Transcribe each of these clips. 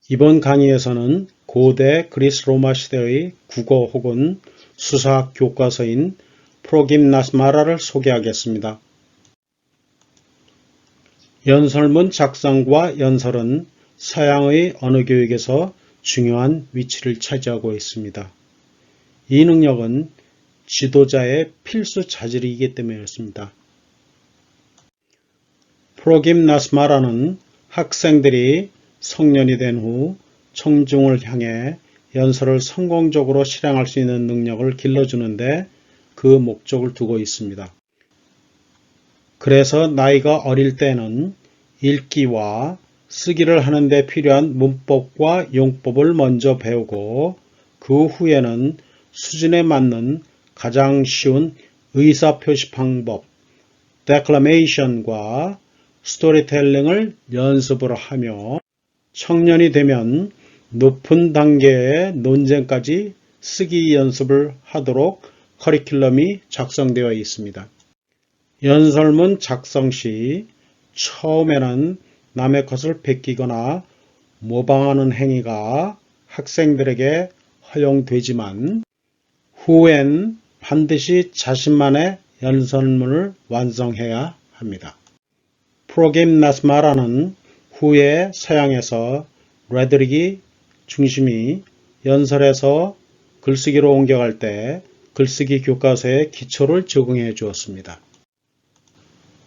이번 강의에서는 고대 그리스 로마 시대의 국어 혹은 수사학 교과서인 프로김나스마라를 소개하겠습니다. 연설문 작성과 연설은 서양의 언어 교육에서 중요한 위치를 차지하고 있습니다. 이 능력은 지도자의 필수 자질이기 때문이었습니다. 프로김나스마라는 학생들이 성년이 된 후 청중을 향해 연설을 성공적으로 실행할 수 있는 능력을 길러주는데 그 목적을 두고 있습니다. 그래서 나이가 어릴 때는 읽기와 쓰기를 하는 데 필요한 문법과 용법을 먼저 배우고 그 후에는 수준에 맞는 가장 쉬운 의사표시 방법, declamation과 스토리텔링을 연습을 하며 청년이 되면 높은 단계의 논쟁까지 쓰기 연습을 하도록 커리큘럼이 작성되어 있습니다. 연설문 작성 시 처음에는 남의 것을 베끼거나 모방하는 행위가 학생들에게 허용되지만 후엔 반드시 자신만의 연설문을 완성해야 합니다. 프로김나스마라는 후에 서양에서 레더릭이 중심이 연설에서 글쓰기로 옮겨갈 때 글쓰기 교과서에 기초를 적응해 주었습니다.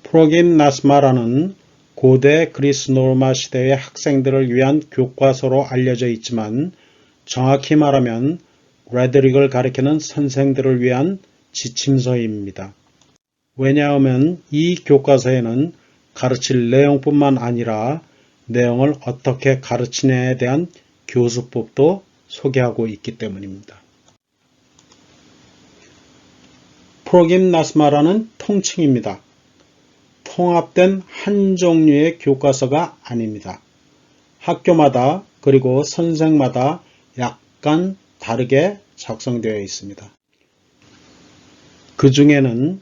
프로김나스마라는 고대 그리스 로마 시대의 학생들을 위한 교과서로 알려져 있지만 정확히 말하면 레더릭을 가리키는 선생들을 위한 지침서입니다. 왜냐하면 이 교과서에는 가르칠 내용뿐만 아니라 내용을 어떻게 가르치냐에 대한 교수법도 소개하고 있기 때문입니다. 프로김나스마라는 통칭입니다. 통합된 한 종류의 교과서가 아닙니다. 학교마다 그리고 선생마다 약간 다르게 작성되어 있습니다. 그 중에는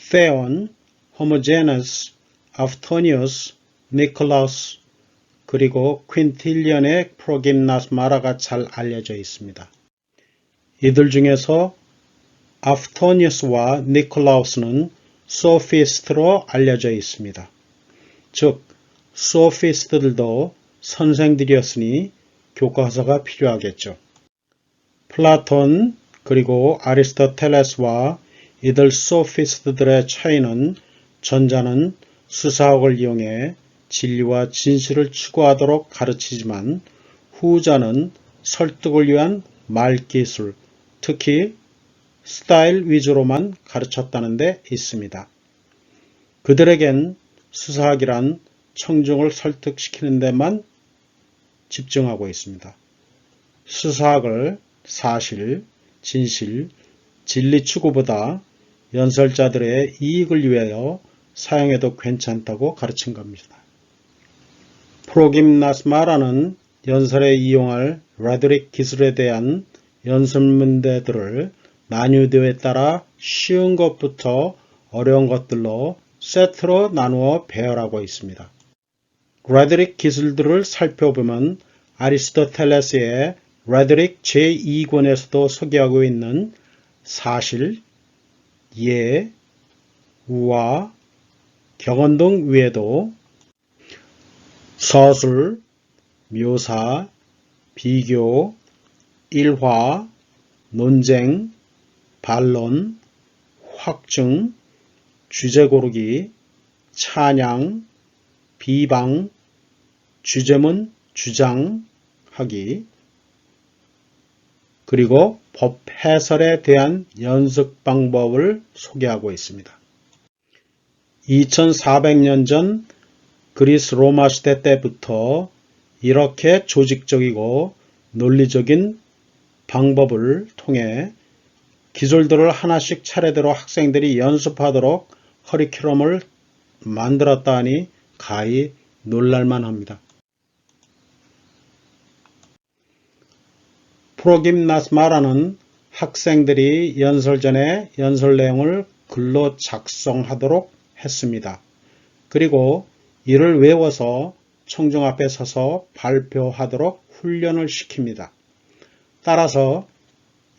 Theon, Homogeneous, Aftonius, Nicolaus, 그리고 퀸틸리언의 프로김나스마라가 잘 알려져 있습니다. 이들 중에서 아프토니우스와 니콜라우스는 소피스트로 알려져 있습니다. 즉, 소피스트들도 선생들이었으니 교과서가 필요하겠죠. 플라톤 그리고 아리스토텔레스와 이들 소피스트들의 차이는 전자는 수사학을 이용해 진리와 진실을 추구하도록 가르치지만 후자는 설득을 위한 말기술, 특히 스타일 위주로만 가르쳤다는 데 있습니다. 그들에겐 수사학이란 청중을 설득시키는 데만 집중하고 있습니다. 수사학을 사실, 진실, 진리 추구보다 연설자들의 이익을 위하여 사용해도 괜찮다고 가르친 겁니다. 프로김나스마라는 연설에 이용할 레더릭 기술에 대한 연설문대들을 난이도에 따라 쉬운 것부터 어려운 것들로 세트로 나누어 배열하고 있습니다. 레더릭 기술들을 살펴보면 아리스토텔레스의 레더릭 제2권에서도 소개하고 있는 사실, 예, 우화, 격언 등 외에도 서술, 묘사, 비교, 일화, 논쟁, 반론, 확증, 주제 고르기, 찬양, 비방, 주제문, 주장하기, 그리고 법 해설에 대한 연습 방법을 소개하고 있습니다. 2400년 전 그리스 로마 시대 때부터 이렇게 조직적이고 논리적인 방법을 통해 기술들을 하나씩 차례대로 학생들이 연습하도록 커리큘럼을 만들었다 하니 가히 놀랄만 합니다. 프로김나스마라는 학생들이 연설 전에 연설 내용을 글로 작성하도록 했습니다. 그리고 이를 외워서 청중 앞에 서서 발표하도록 훈련을 시킵니다. 따라서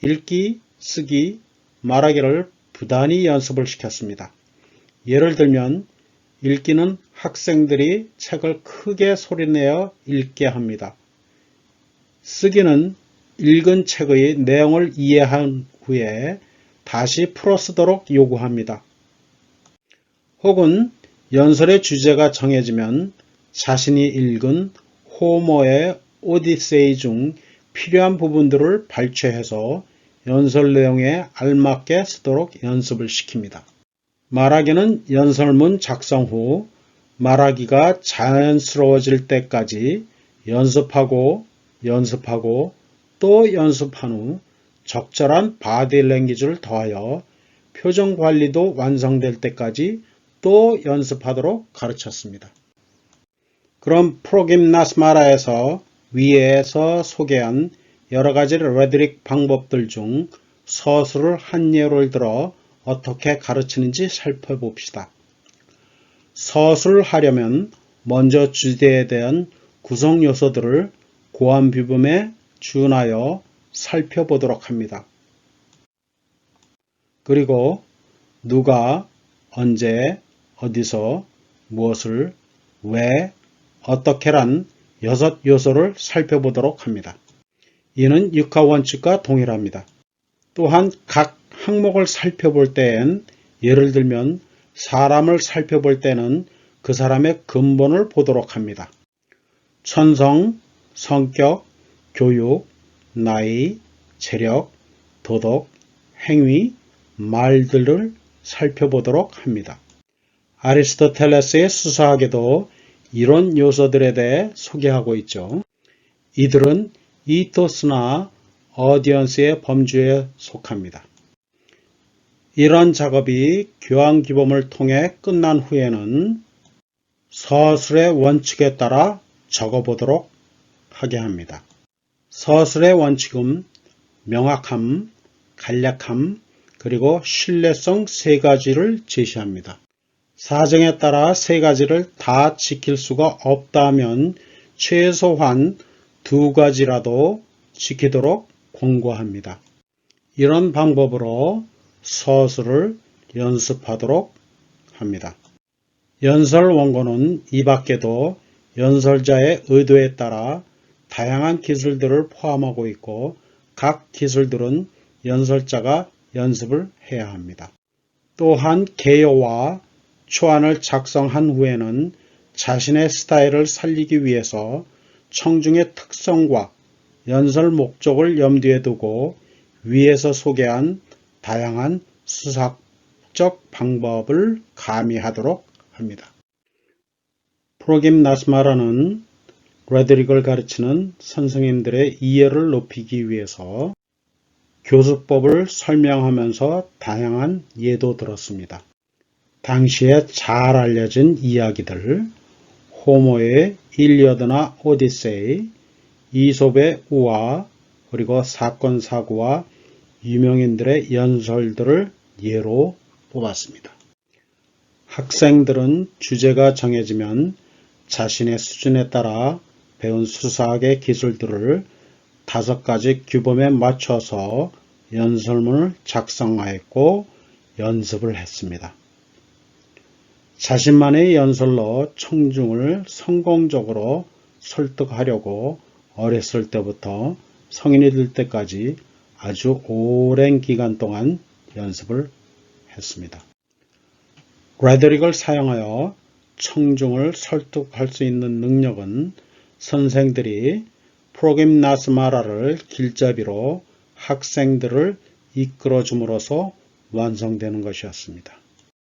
읽기, 쓰기, 말하기를 부단히 연습을 시켰습니다. 예를 들면 읽기는 학생들이 책을 크게 소리내어 읽게 합니다. 쓰기는 읽은 책의 내용을 이해한 후에 다시 풀어 쓰도록 요구합니다. 혹은 연설의 주제가 정해지면 자신이 읽은 호머의 오디세이 중 필요한 부분들을 발췌해서 연설 내용에 알맞게 쓰도록 연습을 시킵니다. 말하기는 연설문 작성 후 말하기가 자연스러워질 때까지 연습하고 또 연습한 후 적절한 바디 랭귀지를 더하여 표정 관리도 완성될 때까지 또 연습하도록 가르쳤습니다. 그럼 프로김나스마라에서 위에서 소개한 여러 가지 레드릭 방법들 중 서술을 한 예를 들어 어떻게 가르치는지 살펴봅시다. 서술을 하려면 먼저 주제에 대한 구성 요소들을 고함비범에 준하여 살펴보도록 합니다. 그리고 누가, 언제, 어디서, 무엇을, 왜, 어떻게란 6 요소를 살펴보도록 합니다. 이는 육하 원칙과 동일합니다. 또한 각 항목을 살펴볼 때엔 예를 들면 사람을 살펴볼 때는 그 사람의 근본을 보도록 합니다. 천성, 성격, 교육, 나이, 체력, 도덕, 행위, 말들을 살펴보도록 합니다. 아리스토텔레스의 수사학에도 이런 요소들에 대해 소개하고 있죠. 이들은 이토스나 어디언스의 범주에 속합니다. 이런 작업이 교황기범을 통해 끝난 후에는 서술의 원칙에 따라 적어보도록 하게 합니다. 서술의 원칙은 명확함, 간략함, 그리고 신뢰성 3가지를 제시합니다. 사정에 따라 3가지를 다 지킬 수가 없다면 최소한 2가지라도 지키도록 권고합니다. 이런 방법으로 서술을 연습하도록 합니다. 연설 원고는 이 밖에도 연설자의 의도에 따라 다양한 기술들을 포함하고 있고 각 기술들은 연설자가 연습을 해야 합니다. 또한 개요와 초안을 작성한 후에는 자신의 스타일을 살리기 위해서 청중의 특성과 연설 목적을 염두에 두고 위에서 소개한 다양한 수학적 방법을 가미하도록 합니다. 프로김나스마라는 레드릭을 가르치는 선생님들의 이해를 높이기 위해서 교수법을 설명하면서 다양한 예도 들었습니다. 당시에 잘 알려진 이야기들, 호모의 일리어드나 오디세이, 이솝의 우화, 그리고 사건 사고와 유명인들의 연설들을 예로 뽑았습니다. 학생들은 주제가 정해지면 자신의 수준에 따라 배운 수사학의 기술들을 5가지 규범에 맞춰서 연설문을 작성하였고 연습을 했습니다. 자신만의 연설로 청중을 성공적으로 설득하려고 어렸을 때부터 성인이 될 때까지 아주 오랜 기간 동안 연습을 했습니다. 레드릭을 사용하여 청중을 설득할 수 있는 능력은 선생들이 프로김나스마라를 길잡이로 학생들을 이끌어 줌으로써 완성되는 것이었습니다.